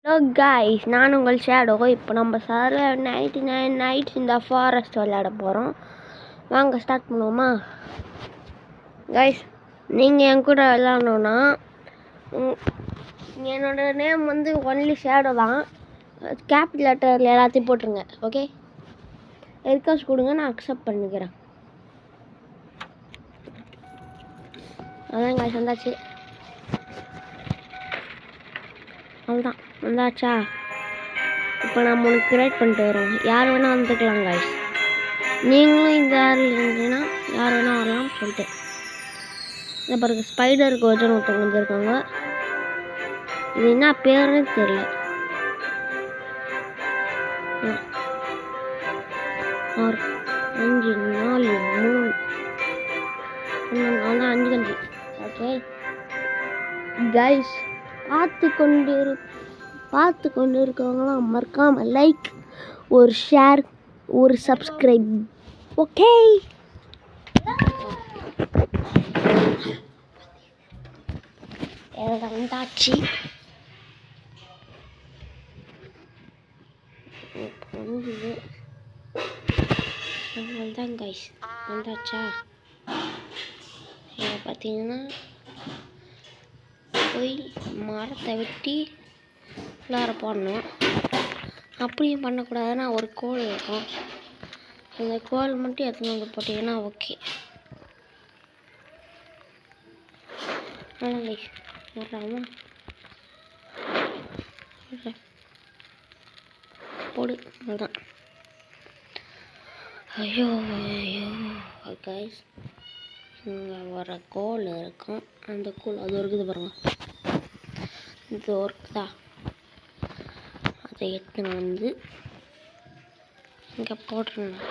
Hello guys, நான் உங்கள் shadow. இப்போ நம்ம சர்வர் 99 நைட்ஸ் இந்த ஃபாரஸ்ட் விளையாட போகிறோம். வாங்க ஸ்டார்ட் பண்ணுவோமா காய்ஸ்? நீங்கள் என் கூட விளையாடணுன்னா என்னோட நேம் வந்து ஒன்லி ஷேடோ தான். கேபிட்டல் லெட்டரில் எல்லாத்தையும் போட்டுருங்க. ஓகே, எதுக்காச்சும் கொடுங்க, நான் அக்செப்ட் பண்ணிக்கிறேன். அதான் காய்ஸ் வந்தாச்சு. அவ்வளோதான், வந்தாச்சா? இப்போ நம்ம உனக்கு கிரியேட் பண்ணிட்டு வரோம். யார் வேணால் வந்துக்கலாம் காய்ஸ். நீங்களும் இந்த யாரில் இருந்தீங்கன்னா யார் வேணால் வரலாம் சொல்லிட்டு. இந்த பிறகு ஸ்பைடர் கோஜன் ஒருத்தவங்க வந்துருக்காங்க. இது என்ன பேருன்னு தெரியல. 6 5 4 3 5 கஞ்சி. ஓகே கைஸ், பார்த்து கொண்டு இருக்கவங்களாம் மறக்காம லைக், ஒரு ஷேர், ஒரு சப்ஸ்கிரைப். ஓகே, வந்தாச்சு. தான் கைஸ் வந்தாச்சா? இதை பார்த்தீங்கன்னா போய் மரத்தை வெட்டி உள்ளார போடணும். அப்படியும் பண்ணக்கூடாதுன்னா ஒரு கோல் இருக்கும். அந்த கோல் மட்டும் எடுத்துன்னு வந்து போட்டிங்கன்னா ஓகே. அவ்வளோ கைஸ், வர்றாமா? போடு, அதுதான். ஐயோ கைஸ், இங்கே வர கோல் இருக்கும். அந்த கோல் அது இருக்குது பாருங்க, இது ஒர்க்குதா? அதை எடுத்துன்னு வந்து இங்கே போட்டுருந்தேன்.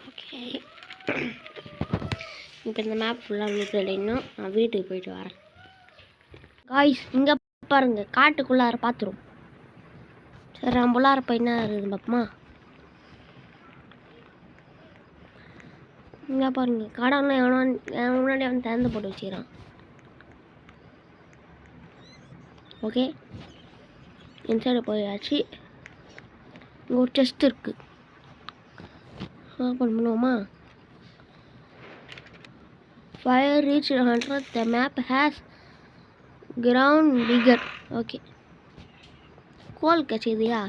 ஓகே, இப்போ இந்த மேப் ஃபுல்லாக வீட்டுலன்னா நான் வீட்டுக்கு போயிட்டு வரேன் காய்ஸ். இங்கே பாருங்க, காட்டுக்குள்ளார பார்த்துரும். சரி, நம்ம உள்ளார போய் என்ன இருக்குது பாப்பமா? இங்கே பாருங்க, கடவுள் என் முன்னாடி அவன் திறந்து போட்டு வச்சுக்கிறான். ஓகே, இன்சைடு போயாச்சு. இங்கே ஒரு செஸ்ட் இருக்குது. ஓப்பன் பண்ணுவோமா? Fire reach 100. The map has grown bigger. Okay, கோல் கச்சிதுயா.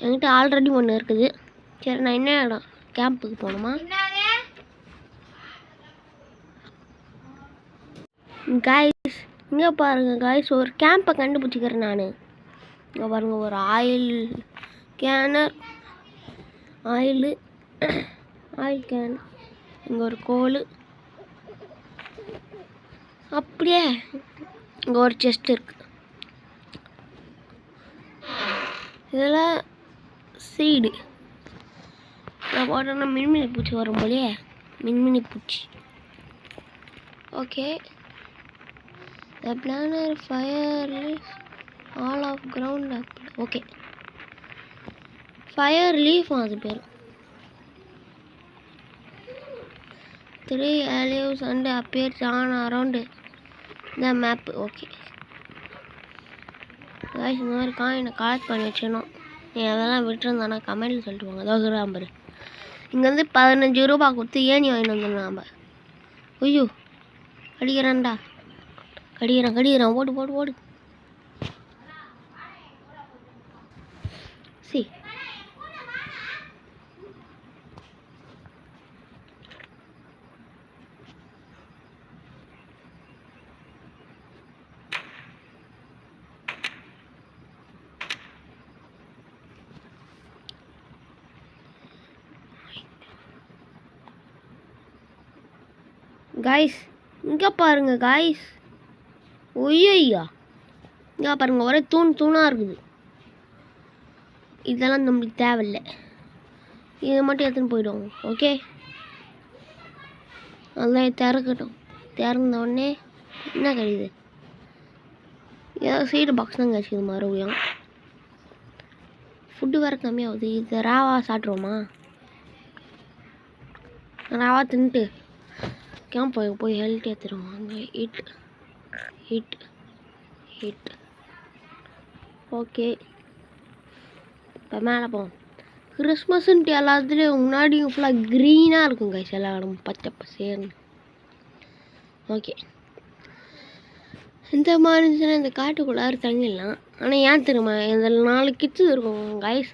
என்கிட்ட ஆல்ரெடி ஒன்று இருக்குது. சரி, நான் என்ன இடம் கேம்புக்கு போகணுமா காய்ஸ்? இங்கே பாருங்கள் காய்ஸ், ஒரு கேம்பை கண்டுபிடிச்சிக்கிறேன் நான். இங்கே பாருங்கள், ஒரு ஆயில் கேனர், ஆயில் கேன், இங்கே ஒரு கோல், அப்படியே இங்கே ஒரு செஸ்ட் இருக்குது. இதில் சீடு நான் போட்டோன்னா மின்மினி பூச்சி வரும் போலயே, மின்மினி பூச்சி. Okay, the planner fire all of ground up. Okay, fire leaf அது பேர். 3 leaves and appears on around the map. Okay guys, இந்த மாதிரி காயினை கலெக்ட் பண்ணி வச்சிடணும். நீ அதெல்லாம் விட்டுருந்தானா கமெண்ட்டில் சொல்லிட்டு போங்க. அதாவது நம்பர் இங்கேருந்து 15 ரூபா கொடுத்து ஏணி வாங்கிட்டு வந்துடணும் நம்ம. ஐயோ, கடிக்கிறான்டா, கடிக்கிறான். ஓடு. சி காய்ஸ், இங்கே பாருங்க காய்ஸ். ஒய்யா, இங்கே பாருங்க, ஒரே தூணாக இருக்குது. இதெல்லாம் நம்மளுக்கு தேவையில்லை. இதை மட்டும் எடுத்துன்னு போயிடுவோம். ஓகே, அதெல்லாம் திறக்கட்டும். திறந்த உடனே என்ன கிடைக்குது? ஏதோ சீடு பாக்ஸ் தான் கிடச்சிது. மறுபடியும் ஃபுட்டு வேறு கம்மியாகுது. இது ராவா சாப்பிட்ருவோமா? ராவா தின்ட்டு கேம்ப் போய் ஹெல்த் ஏற்றுருவோம். அங்கே ஹீட் ஓகே, இப்போ மேலே போவோம். கிறிஸ்மஸ்ன்ட்டு எல்லாத்துலேயும் முன்னாடியும் ஃபுல்லாக க்ரீனாக இருக்கும் கைஸ், எல்லா இடமும் பச்சை பசேர்னு. ஓகே, இந்த மாதிரி இருந்துச்சுன்னா இந்த காட்டுக்குள்ளார தங்கிடலாம். ஆனால் ஏன் தெரியுமா, இந்த 4 கிட்ஸு இருக்கும் கைஸ்.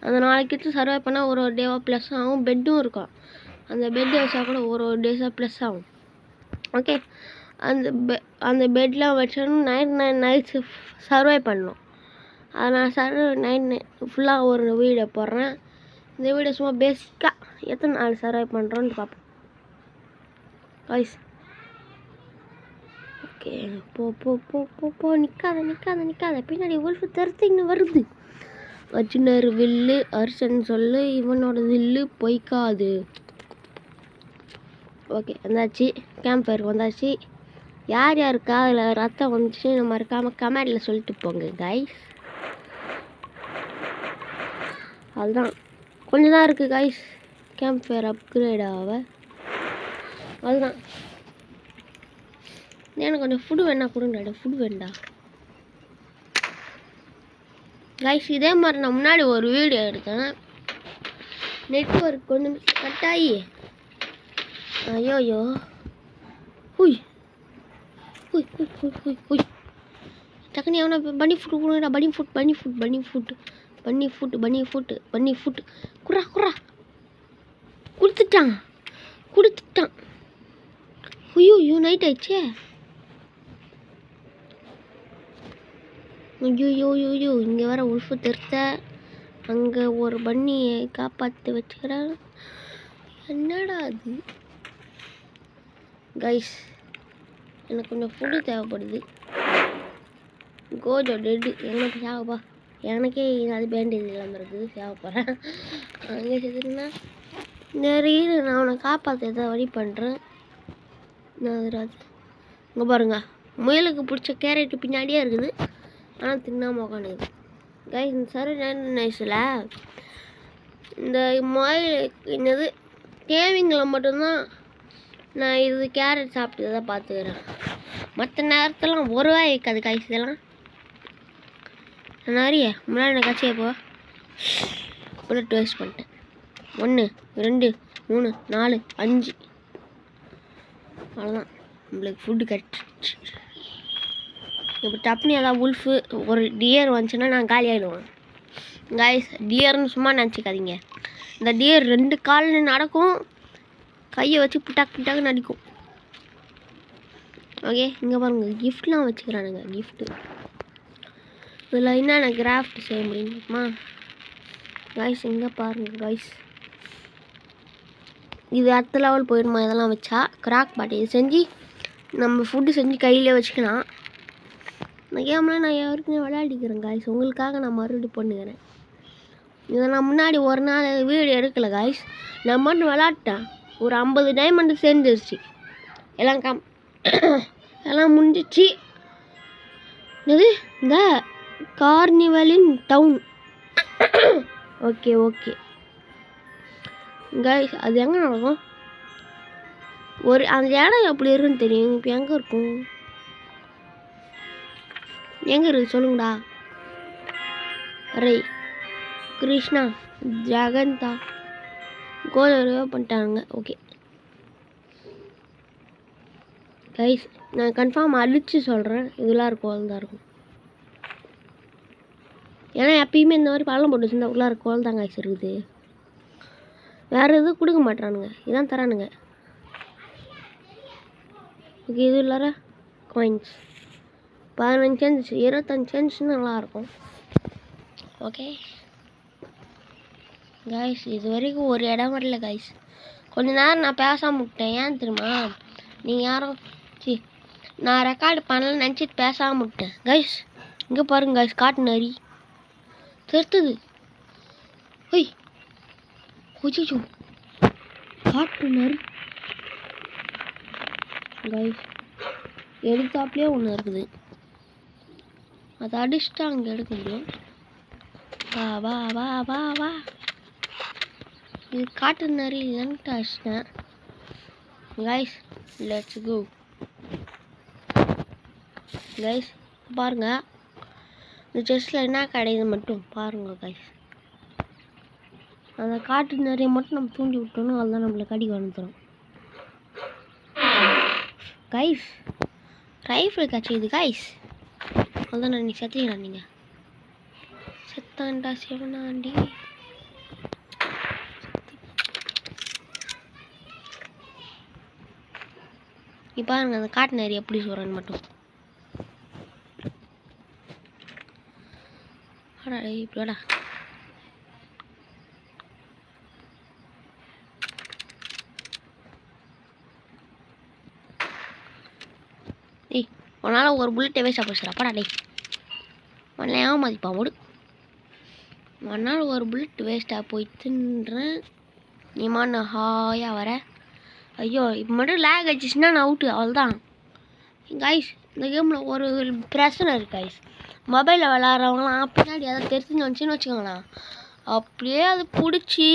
அந்த 4 கிட்ஸு சர்வை பண்ணால் ஒரு டேவாக ப்ளஸ் ஆகும். பெட்டும் இருக்கும், அந்த பெட்டு வச்சா கூட ஒரு டேஸாக ப்ளஸ் ஆகும். ஓகே, அந்த பெட்லாம் வச்சோன்னா நைட்ஸு சர்வை பண்ணணும். அதை நான் நைட் ஃபுல்லாக ஒரு வீடியோ போடுறேன். இந்த வீடியோ சும்மா பேசிக்காக எத்தனை நாள் சர்வை பண்ணுறோன்னு பார்ப்போம் கைஸ். ஓகே, போ போ போ போ போ நிற்காத பின்னாடி உல்ஃபு தருத்தின்னு வருது. அர்ஜுனர் வில்லு அர்ச்சன் சொல்லு, இவனோட வில்லு பொய்க்காது. ஓகே, வந்தாச்சு, கேம்ப் ஃபயருக்கு வந்தாச்சு. யார் யாருக்கா அதில் ரத்தம் வந்துச்சு நம்ம மறக்காமல் கமெண்டில் சொல்லிட்டு போங்க கைஸ். அதுதான் கொஞ்சம் தான் இருக்குது கைஸ் கேம்ப் ஃபயர் அப்கிரேட் ஆக. அதுதான் எனக்கு கொஞ்சம் ஃபுட்டு வேணா கொடுங்கடா, ஃபுட்டு வேண்டா கைஸ். இதே மாதிரி நான் முன்னாடி ஒரு வீடியோ எடுத்தேன், நெட்வொர்க் கொஞ்சம் கட் ஆகி ஐயோயோ ஹுய் ஹுய் ஹுய் ஹுய் ஹுய் ஹுய் டக்குனு எவனா பனி ஃபுட்டு கொடுங்கடா, பனி ஃபுட்டு குறா கொடுத்துட்டான். ஐயோ நைட் ஆயிடுச்சே. ஐயோ இங்கே வர உல்ஃபு தெருத்த, அங்கே ஒரு பன்னியை காப்பாற்றி வச்சுக்கிறான். என்னடா அது கைஸ், எனக்கு கொஞ்சம் ஃபுட்டு தேவைப்படுது. கோஜோ டெட்டு எனக்கு சாவப்பா, எனக்கே அது பேண்டேஜ் இல்லாமல் இருக்குது, சேவப்படுறேன். அங்கே செத்துனா நிறைய நான் அவனை காப்பாற்ற எதாவது வழி பண்ணுறேன். நான் இங்கே பாருங்க, முயலுக்கு பிடிச்ச கேரட்டு பின்னாடியே இருக்குது, ஆனால் தின்னாமல் உட்காந்துக்குது கைஸ். இந்த சரி நைஸில் இந்த முயல் என்னது கேவிங்கில் மட்டும்தான் நான் இது கேரட் சாப்பிட்டு தான் பார்த்துக்கிறேன். மற்ற நேரத்தெல்லாம் ஒரு வாய் வைக்காது கைஸ். இதெல்லாம் நிறைய முன்னாடி நான் கட்சியை புல்லட் வேஸ்ட் பண்ணிட்டேன். 1 2 3 4 5 அவ்வளோதான், நம்மளுக்கு ஃபுட்டு கட்டிச்சு. இப்போ டப்னி ஏதாவது உல்ஃபு ஒரு டியர் வந்துச்சுன்னா நான் காலி ஆகிடுவேன் கைஸ். டியர்னு சும்மா நினச்சிக்காதீங்க, இந்த டியர் 2 கால்னு நடக்கும், கையை வச்சு புட்டாக்கு நடிக்கும். ஓகே, இங்கே பாருங்க கிஃப்ட்லாம் வச்சுக்கிறானுங்க. கிஃப்ட்டு இதில் என்னென்ன கிராஃப்ட் செய்ய முடியுமா கைஸ்? இங்கே பாருங்கள் கைஸ், இது அடுத்த லெவல் போயிடுமா இதெல்லாம் வச்சா. கிராக் பாட்டி இது செஞ்சு நம்ம ஃபுட்டு செஞ்சு கையிலே வச்சுக்கலாம். இந்த கேம்லாம் நான் யாருக்குமே விளையாடிக்கிறேன் கைஸ், உங்களுக்காக நான் மறுபடியும் பண்ணுகிறேன். இதை நான் முன்னாடி ஒரு நாள் வீடியோ எடுக்கலை கைஸ், நான் மட்டும் விளையாட்டேன். ஒரு 50 டைமண்டு சேர்ந்துருச்சு, எல்லாம் முடிஞ்சிச்சு. இது இந்த கார்னிவலின் டவுன். ஓகே கைஸ், அது எங்கே நடக்கும்? அந்த இடம் எப்படி இருக்குன்னு தெரியும். இப்போ எங்கே இருக்கும், எங்கே இருக்குது சொல்லுங்கடா. அரே கிருஷ்ணா ஜெகந்தா கோதரவோ பண்ணிட்டாங்க. ஓகே கைஸ், நான் கன்ஃபார்ம் அழிச்சு சொல்கிறேன், இதெல்லாம் இருக்கும் தான் இருக்கும். ஏன்னா எப்பயுமே இந்த மாதிரி பழம் போட்டு வச்சுருந்தா உள்ளார கோல் தான் கைஸ் இருக்குது, வேறு எதுவும் கொடுக்க மாட்டானுங்க, இதான் தரானுங்க. ஓகே, இது இல்லாத காயின்ஸ் 15 சென்ஸ் 25 சென்ஸ்னு நல்லாயிருக்கும். ஓகே கைஸ், இது வரைக்கும் ஒரு இடம் வரல கைஸ். கொஞ்ச நேரம் நான் பேசாமல் விட்டேன், ஏன் தெரியுமா? நீங்கள் யாரும் நான் ரெக்கார்டு பண்ணலன்னு நினச்சிட்டு பேசாமல் விட்டேன் கைஸ். இங்கே பாருங்க கைஸ், காட்டு நரி திருத்துது. ஒய் கொஞ்சம் காட்டு நரி கைஸ், எடுத்தாப்புலேயே ஒன்று இருக்குது, அதை அடிச்சுட்டா அங்கே எடுக்க முடியும். வா இது காட்டு நரி இல்லைன்ட்டு அடிச்சிட்டேன் கைஸ். Let's go guys. பாருங்க, இந்த செஸ்ட்டில் என்ன கிடையாது மட்டும் பாருங்க கைஸ். அந்த காட்டு நிறைய மட்டும் நம்ம தூண்டி விட்டோம்னா அதுதான் நம்மளை கடி வந்துடும் கைஸ். Rifle கட்சிது guys. அதுதான் நான் நீங்கள் செத்துக்கிறேன். நீங்கள் செத்தாண்டா சிவனாண்டி. இப்போ பாருங்க அந்த காட்டு நிறைய எப்படி சொல்கிறேன்னு மட்டும். இப்படிடா ஏய் உன்னால் ஒரு புல்லட்டை வேஸ்ட்டாக போச்சுடா அப்படா டேய். உன்னை ஏமாதிப்பா ஓடு. உன்னால் ஒரு புல்லட் வேஸ்ட்டாக போயிட்டுன்றேன். நீ மாண்ண ஹாயாக வர. ஐயோ இப்போ மட்டும் லேக் ஆச்சுன்னா நான் அவுட்டு அவ்வளோதான் கைஸ். இந்த கேமில் ஒரு பிரச்சனை இருக்குது கைஸ். மொபைலில் விளாட்றவங்களாம் பின்னாடி எதாவது தெரிஞ்சுன்னு வந்துச்சுன்னு வச்சுக்கோங்களா, அப்படியே அது பிடிச்சி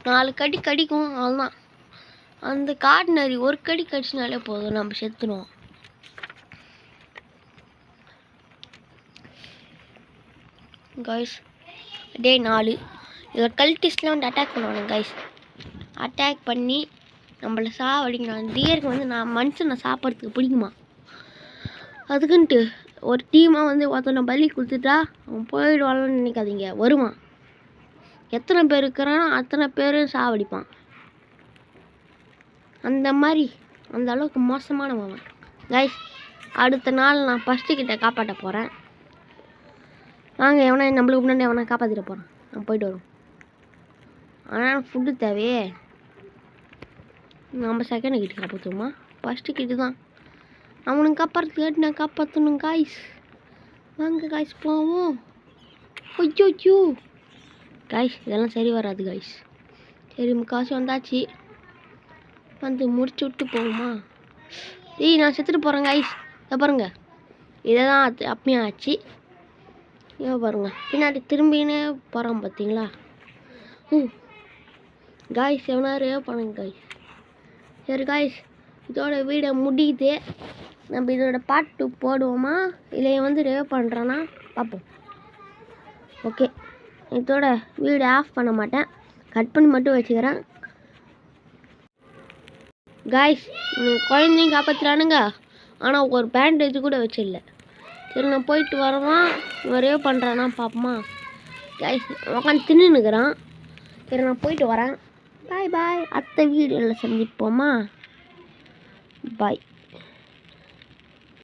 4 கடி கடிக்கும் அவ்வளோதான். அந்த காட்டு நரி ஒரு கடி கடிச்சினாலே போதும் நம்ம செத்துடுவோம். கைஸ் டே 4 இதை கல்டிஸ்ட்லாம் வந்து அட்டாக் பண்ணுவாங்க கைஸ். அட்டாக் பண்ணி நம்மளை சாவடிக்கணும். டியருக்கு வந்து நான் மனுஷனை சாப்பிட்றதுக்கு பிடிக்குமா, அதுக்குன்ட்டு ஒரு டீமாக வந்து ஒருத்தனை பலி கொடுத்துட்டா அவன் போயிடுவான்னு நினைக்காதீங்க. வருவான். எத்தனை பேர் இருக்கிறானோ அத்தனை பேரும் சாவடிப்பான். அந்த மாதிரி அந்த அளவுக்கு மோசமானவன் கைஸ். அடுத்த நாள் நான் ஃபஸ்ட்டு கிட்ட காப்பாற்ற போகிறேன். வாங்க எவனா நம்மளுக்கு முன்னாடி எவனா காப்பாற்றிட போகிறான். நான் போயிட்டு வரோம். ஆனால் ஃபுட்டு தேவையே. நம்ம செகண்ட் கிட்ட காப்பாற்றுவோமா? ஃபஸ்ட்டு கிட்ட தான் அவனுக்கு காப்பாற்றுறதுக்காட்டி நான் காப்பாற்றணும் காய்ஸ். வாங்க காய்ஸ் போவோம். ஐயோ காய்ஸ் இதெல்லாம் சரி வராது காய்ஸ். சரி முக்காசு வந்தாச்சு, வந்து முடிச்சு விட்டு போவோமா? ஏய் நான் செத்துட்டு போகிறேன் காய்ஸ். இதை பாருங்க, இதை தான் அப்பயும் ஆச்சு. இதை பாருங்க பின்னாடி திரும்பினே போகிறான் பார்த்தீங்களா? காய்ஸ் எவனா ரேவ் பண்ணுங்க காய்ஸ். சரி காய்ஸ் இதோட வீடை முடியுது. நம்ம இதோட பார்ட் 2 போடுவோமா இல்லை வந்து ரேவ் பண்ணுறான்னா பார்ப்போம். ஓகே இதோட வீடு ஆஃப் பண்ண மாட்டேன், கட் பண்ணி மட்டும் வச்சுக்கிறேன். காய்ஸ் குழந்தையும் காப்பாற்றுறானுங்க, ஆனால் ஒரு பேண்டேஜ் கூட வச்சிடல. சரி நான் போயிட்டு வரவான். இவன் ரேவ் பண்ணுறானா பார்ப்போமா? காய்ஸ் உட்காந்து தின்னுக்கிறான். சரி நான் போயிட்டு வரேன். பாய் பாய். அடுத்த வீடியோவில் சந்திப்போமா? பாய்.